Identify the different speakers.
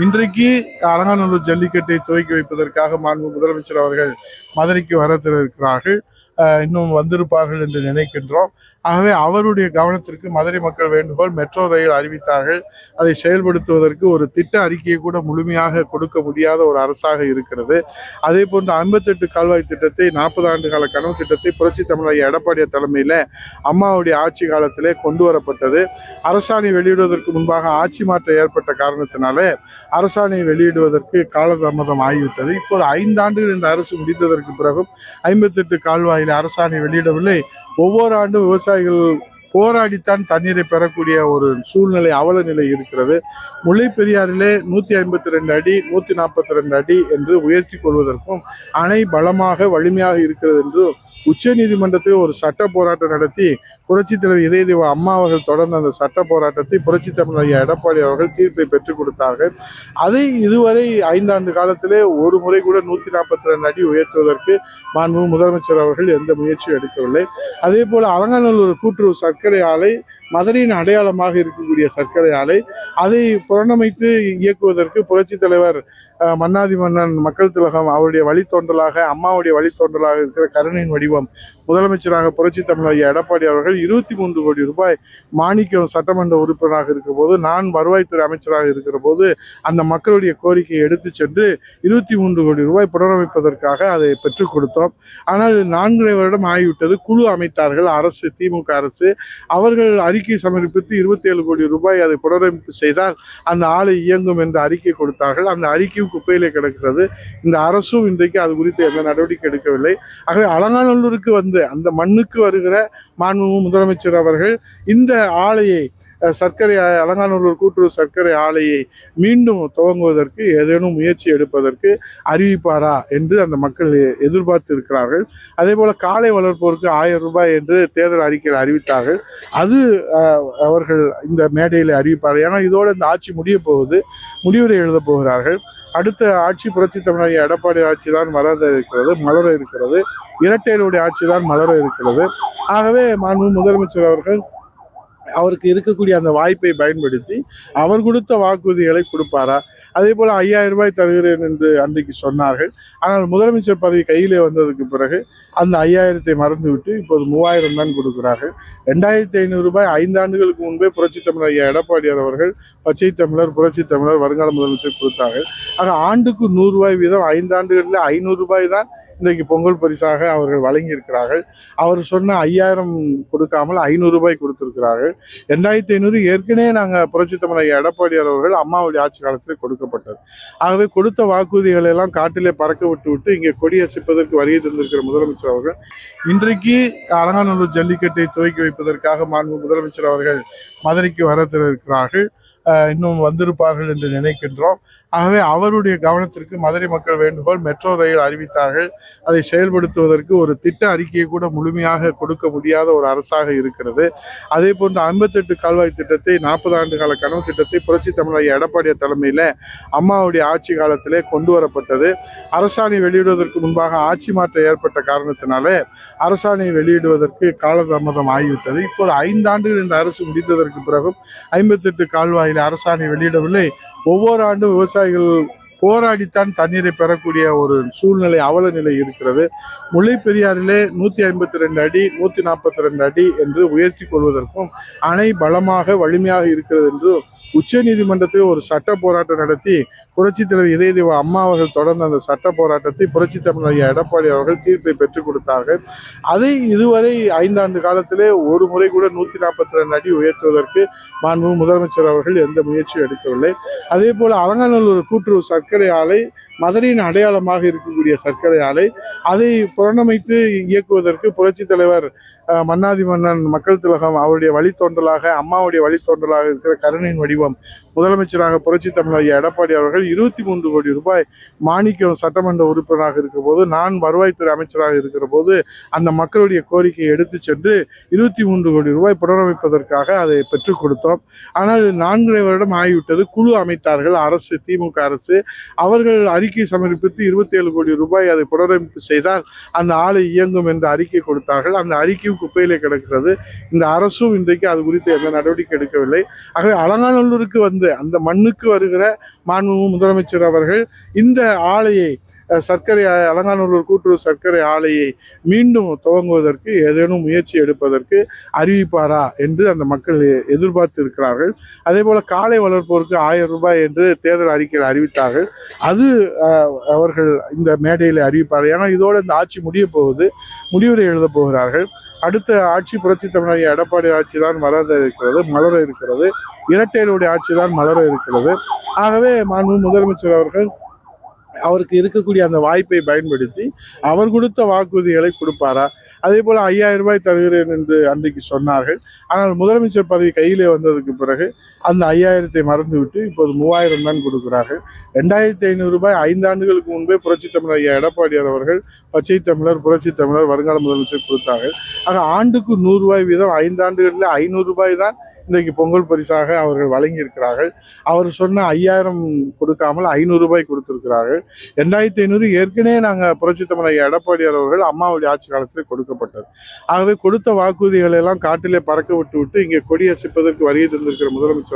Speaker 1: இன்றைக்கு அலங்காநல்லூர் ஜல்லிக்கட்டை துவக்கி வைப்பதற்காக மாண்பு முதலமைச்சர் அவர்கள் மதுரைக்கு வர இருக்கிறார்கள். இன்னும் வந்திருப்பார்கள் என்று நினைக்கின்றோம். ஆகவே அவருடைய கவனத்திற்கு மதுரை மக்கள் வேண்டுகோள், மெட்ரோ ரயில் அறிவித்தார்கள். அதை செயல்படுத்துவதற்கு ஒரு திட்ட அறிக்கையை கூட முழுமையாக கொடுக்க முடியாத ஒரு அரசாக இருக்கிறது. அதே போன்று 58 கால்வாய் திட்டத்தை 40 ஆண்டு கால கனவு திட்டத்தை புரட்சி தமிழர் எடப்பாடி தலைமையில் அம்மாவுடைய ஆட்சி காலத்திலே கொண்டு வரப்பட்டது. அரசாணை வெளியிடுவதற்கு முன்பாக ஆட்சி மாற்றம் ஏற்பட்ட காரணத்தினால அரசாணை வெளியிடுவதற்கு காலதாமதம் ஆகிவிட்டது. இப்போது 5 ஆண்டுகள் இந்த அரசு முடிந்ததற்கு பிறகும் 58 கால்வாயில் அரசாணை வெளியிடவில்லை. ஒவ்வொரு ஆண்டும் விவசாயிகள் போராடித்தான் தண்ணீரை பெறக்கூடிய ஒரு சூழ்நிலை, அவல நிலை இருக்கிறது. முல்லை பெரியாறிலே 152 அடி 142 அடி என்று உயர்த்தி கொள்வதற்கும் அணை பலமாக வலிமையாக இருக்கிறது என்று உச்ச நீதிமன்றத்தில் ஒரு சட்ட போராட்டம் நடத்தி புரட்சி தலைவர் இதய தெய்வ அம்மா அவர்கள் தொடர்ந்த அந்த சட்ட போராட்டத்தை புரட்சி தமிழர் எடப்பாடி அவர்கள் தீர்ப்பை பெற்றுக் கொடுத்தார்கள். அதை இதுவரை 5 ஆண்டு காலத்திலே ஒரு முறை கூட 142 அடி உயர்த்துவதற்கு மாண்பு முதலமைச்சர் அவர்கள் எந்த முயற்சியும் எடுக்கவில்லை. அதே போல அலங்காநல்லூர் கூட்டுறவு சர்க்கரை ஆலை மதுரையின் அடையாளமாக இருக்கக்கூடிய சர்க்கரை ஆலை, அதை புறணமைத்து இயக்குவதற்கு புரட்சி தலைவர் மன்னாதி மன்னன் மக்கள் திலகம் அவருடைய வழித்தோன்றலாக அம்மாவுடைய வழித்தோன்றலாக இருக்கிற கருணையின் வடிவம் முதலமைச்சராக புரட்சி தமிழர் எடப்பாடி அவர்கள் 23 கோடி ரூபாய் மாணிக்கம் சட்டமன்ற உறுப்பினராக இருக்கிற போது, நான் வருவாய்த்துறை அமைச்சராக இருக்கிற போது அந்த மக்களுடைய கோரிக்கையை எடுத்து சென்று 23 கோடி ரூபாய் புனரமைப்பதற்காக அதை பெற்றுக் கொடுத்தோம். ஆனால் 4 வருடம் ஆகிவிட்டது. குழு அமைத்தார்கள் அரசு, திமுக அரசு. அவர்கள் அறிக்கை சமர்ப்பித்து 27 கோடி ரூபாய் அதை புனரமைப்பு செய்தால் அந்த ஆலை இயங்கும் என்று அறிக்கை கொடுத்தார்கள். அந்த அறிக்கையும் குப்பையிலே கிடக்கிறது. இந்த அரசும் இன்றைக்கு அது குறித்து எந்த நடவடிக்கை எடுக்கவில்லை. ஆகவே அலங்காநல்லூருக்கு வந்து அந்த மண்ணுக்கு வருகிற மாண்பு முதலமைச்சர் அவர்கள் இந்த ஆலையை சர்க்கரை அலங்காநல்லூர் கூட்டுறவு சர்க்கரை ஆலையை மீண்டும் துவங்குவதற்கு ஏதேனும் முயற்சி எடுப்பதற்கு அறிவிப்பாரா என்று அந்த மக்கள் எதிர்பார்த்து இருக்கிறார்கள். அதே போல காளை வளர்ப்போருக்கு 1000 ரூபாய் என்று தேர்தல் அறிக்கையில் அறிவித்தார்கள். அது அவர்கள் இந்த மேடையில் அறிவிப்பார்கள். ஏன்னா இதோடு இந்த ஆட்சி முடிய போகுது, முடிவுரை எழுத போகிறார்கள். அடுத்த ஆட்சி புரட்சி தமிழர் எடப்பாடி ஆட்சி தான் மலர இருக்கிறது. இரட்டையருடைய ஆட்சி தான் மலர இருக்கிறது. ஆகவே மாண்பு முதலமைச்சர் அவர்கள் அவருக்கு இருக்கக்கூடிய அந்த வாய்ப்பை பயன்படுத்தி அவர் கொடுத்த வாக்குறுதிகளை கொடுப்பாரா? அதே போல 5000 ரூபாய் தருகிறேன் என்று அன்றைக்கு சொன்னார்கள். ஆனால் முதலமைச்சர் பதவி கையிலே வந்ததுக்கு பிறகு அந்த 5000-ஐ மறந்துவிட்டு இப்போது 3000 தான் கொடுக்கிறார்கள். 2500 ரூபாய் 5 ஆண்டுகளுக்கு முன்பே புரட்சி தமிழர் எடப்பாடியார் அவர்கள் பச்சை தமிழர், புரட்சி தமிழர், வருங்கால முதலமைச்சர் கொடுத்தார்கள். ஆக ஆண்டுக்கு 100 ரூபாய் வீதம் 5 ஆண்டுகளில் 500 ரூபாய் தான் இன்றைக்கு பொங்கல் பரிசாக அவர்கள் வழங்கியிருக்கிறார்கள். அவர் சொன்ன 5000 கொடுக்காமல் 500 ரூபாய் கொடுத்திருக்கிறார்கள். 2500 ஏற்கனவே நாங்கள் புரட்சி தமிழர் எடப்பாடியார் அவர்கள் அம்மாவுடைய ஆட்சி காலத்தில் கொடுக்கப்பட்டது. ஆகவே கொடுத்த வாக்குறுதிகளை எல்லாம் காட்டிலே பறக்க விட்டு இங்கே கொடியசைப்பதற்கு வருகை தந்திருக்கிற முதலமைச்சர் அவர்கள் இன்றைக்கு அலங்காநல்லூர் ஜல்லிக்கட்டை துவக்கி வைப்பதற்காக மாண்பு முதலமைச்சர் அவர்கள் மதுரைக்கு வர இருக்கிறார்கள். இன்னும் வந்திருப்பார்கள் என்று நினைக்கின்றோம். ஆகவே அவருடைய கவனத்திற்கு மதுரை மக்கள் வேண்டுகோள், மெட்ரோ ரயில் அறிவித்தார்கள். அதை செயல்படுத்துவதற்கு ஒரு திட்ட அறிக்கையை கூட முழுமையாக கொடுக்க முடியாத ஒரு அரசாக இருக்கிறது. அதே போன்று 58 கால்வாய் திட்டத்தை 40 ஆண்டு கால கனவு திட்டத்தை புரட்சி தமிழர் எடப்பாடி தலைமையில் அம்மாவுடைய ஆட்சி காலத்திலே கொண்டு வரப்பட்டது. அரசாணை வெளியிடுவதற்கு முன்பாக ஆட்சி மாற்றம் ஏற்பட்ட காரணத்தினால அரசாணை வெளியிடுவதற்கு காலதாமதம் ஆகிவிட்டது. இப்போது 5 ஆண்டுகள் இந்த அரசு முடிந்ததற்கு பிறகும் 58 கால்வாயில் அரசாணை வெளியிடவில்லை. ஒவ்வொரு ஆண்டும் விவசாயிகள் போராடித்தான் தண்ணீரை பெறக்கூடிய ஒரு சூழ்நிலை, அவல நிலை இருக்கிறது. முல்லை பெரியாறிலே 152 அடி 142 அடி என்று உயர்த்தி கொள்வதற்கும் அணை பலமாக வலிமையாக இருக்கிறது என்று உச்ச நீதிமன்றத்தில் ஒரு சட்ட போராட்டம் நடத்தி புரட்சி தலைவர் இதய தெய்வ அம்மா அவர்கள் தொடர்ந்த அந்த சட்ட போராட்டத்தை புரட்சி தமிழர் எடப்பாடி அவர்கள் தீர்ப்பை பெற்றுக் கொடுத்தார்கள். அதை இதுவரை 5 ஆண்டு காலத்திலே ஒரு முறை கூட 142 அடி உயர்த்துவதற்கு மாண்பு முதலமைச்சர் அவர்கள் எந்த முயற்சியும் எடுக்கவில்லை. அதே போல அலங்காநல்லூர் கூட்டுறவு சர்க்கரை ஆலை மதுரையின் அடையாளமாக இருக்கக்கூடிய சர்க்கரை ஆலை, அதை புறணமைத்து இயக்குவதற்கு புரட்சி தலைவர் மன்னாதி மன்னன் மக்கள் திலகம் அவருடைய வழித்தோன்றலாக அம்மாவுடைய வழித்தோன்றலாக இருக்கிற கருணையின் வடிவம் முதலமைச்சராக புரட்சி தமிழர் எடப்பாடி அவர்கள் 23 கோடி ரூபாய் மாணிக்கம் சட்டமன்ற உறுப்பினராக இருக்கிற போது, நான் வருவாய்த்துறை அமைச்சராக இருக்கிற போது அந்த மக்களுடைய கோரிக்கையை எடுத்து சென்று 23 கோடி ரூபாய் புனரமைப்பதற்காக அதை பெற்றுக் கொடுத்தோம். ஆனால் 4 வருடம் ஆகிவிட்டது. குழு அமைத்தார்கள் அரசு, திமுக அரசு. அவர்கள் அறிக்கை சமர்ப்பித்து 27 கோடி ரூபாய் அதை புனரமைப்பு செய்தால் அந்த ஆலை இயங்கும் என்று அறிக்கை கொடுத்தார்கள். அந்த அறிக்கையும் குப்பையிலே கிடக்கிறது. இந்த அரசும் இன்றைக்கு அது குறித்து எந்த நடவடிக்கை எடுக்கவில்லை. ஆகவே அலங்காநல்லூருக்கு வந்து அந்த மண்ணுக்கு வருகிற மாண்புமிகு முதலமைச்சர் அவர்கள் இந்த ஆலையை சர்க்கரை அலங்காநல்லூர் கூட்டுறவு சர்க்கரை ஆலையை மீண்டும் துவங்குவதற்கு ஏதேனும் முயற்சி எடுப்பதற்கு அறிவிப்பாரா என்று அந்த மக்கள் எதிர்பார்த்து இருக்கிறார்கள். அதே போல காளை வளர்ப்போருக்கு 1000 ரூபாய் என்று தேர்தல் அறிக்கையில் அறிவித்தார்கள். அது அவர்கள் இந்த மேடையில் அறிவிப்பார்கள். ஏன்னா இதோடு இந்த ஆட்சி முடிய போகுது, முடிவுரை எழுத போகிறார்கள். அடுத்த ஆட்சி புரட்சி தமிழக எடப்பாடி ஆட்சி தான் மலர இருக்கிறது. இரட்டையருடைய ஆட்சி தான் மலர இருக்கிறது. ஆகவே மாண்பு முதலமைச்சர் அவர்கள் அவருக்கு இருக்கக்கூடிய அந்த வாய்ப்பை பயன்படுத்தி அவர் கொடுத்த வாக்குறுதிகளை கொடுப்பாரா? அதே போல 5000 ரூபாய் தருகிறேன் என்று அன்றைக்கு சொன்னார்கள். ஆனால் முதலமைச்சர் பதவி கையிலே வந்ததுக்கு பிறகு அந்த 5000ஐ மறந்துவிட்டு இப்போது 3000 தான் கொடுக்கிறார்கள். 2500 ரூபாய் 5 ஆண்டுகளுக்கு முன்பே புரட்சி தமிழர் ஐயா எடப்பாடியார் அவர்கள் பச்சை தமிழர், புரட்சி தமிழர், வருங்கால முதலமைச்சர் கொடுத்தார்கள். ஆக ஆண்டுக்கு 100 ரூபாய் வீதம் 5 ஆண்டுகளில் 500 ரூபாய் தான் இன்றைக்கு பொங்கல் பரிசாக அவர்கள் வழங்கியிருக்கிறார்கள். அவர் சொன்ன 5000 கொடுக்காமல் 500 ரூபாய் கொடுத்திருக்கிறார்கள். 2500 ஏற்கனவே நாங்கள் புரட்சி தமிழர் ஐயா எடப்பாடியார் அவர்கள் அம்மாவுடைய ஆட்சி காலத்தில் கொடுக்கப்பட்டது. ஆகவே கொடுத்த வாக்குறுதிகளை எல்லாம் காட்டிலே பறக்க விட்டு இங்கே கொடியசைப்பதற்கு வருகை தந்திருக்கிற முதலமைச்சர்